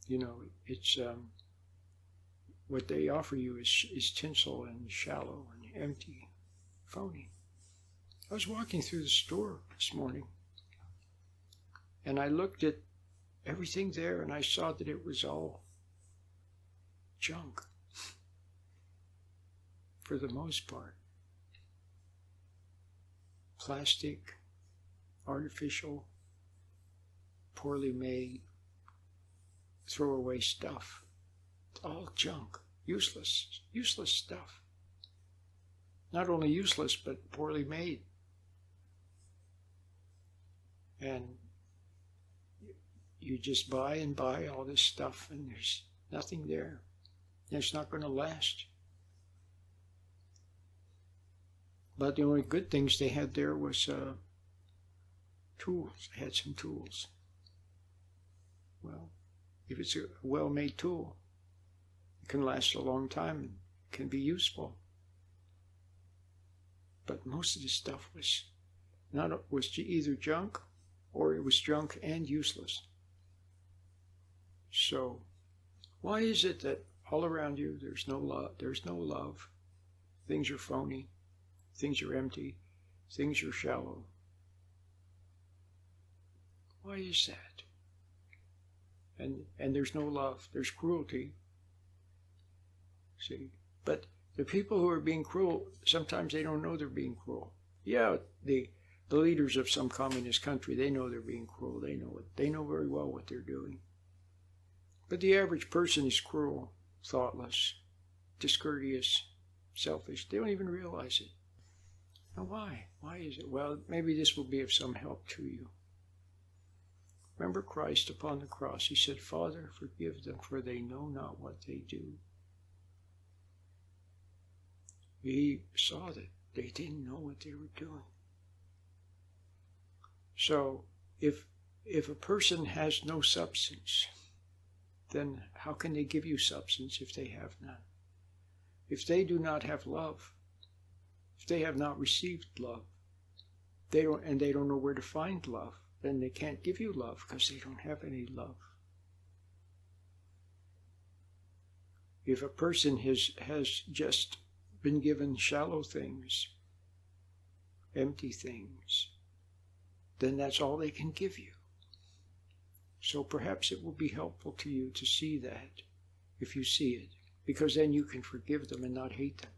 It's what they offer you is tinsel and shallow and empty, phony. I was walking through the store this morning, and I looked at everything there, and I saw that it was all junk, for the most part. Plastic, artificial, poorly made, throwaway stuff. It's all junk, useless stuff. Not only useless, but poorly made. And you just buy and buy all this stuff, and there's nothing there. And it's not going to last. But the only good things they had there was tools. They had some tools. Well, if it's a well-made tool, it can last a long time and can be useful. But most of the stuff was either junk, or it was junk and useless. So, why is it that all around you there's no love? There's no love. Things are phony. Things are empty. Things are shallow. Why is that? And there's no love. There's cruelty. See? But the people who are being cruel, sometimes they don't know they're being cruel. Yeah, the leaders of some communist country, they know they're being cruel. They know it. They know very well what they're doing. But the average person is cruel, thoughtless, discourteous, selfish. They don't even realize it. Now why? Why is it? Well, maybe this will be of some help to you. Remember Christ upon the cross. He said, Father, forgive them, for they know not what they do. He saw that they didn't know what they were doing. So, if a person has no substance, then how can they give you substance if they have none? If they do not have love, if they have not received love, they don't know where to find love, then they can't give you love because they don't have any love. If a person has just been given shallow things, empty things, then that's all they can give you. So perhaps it will be helpful to you to see that, if you see it, because then you can forgive them and not hate them.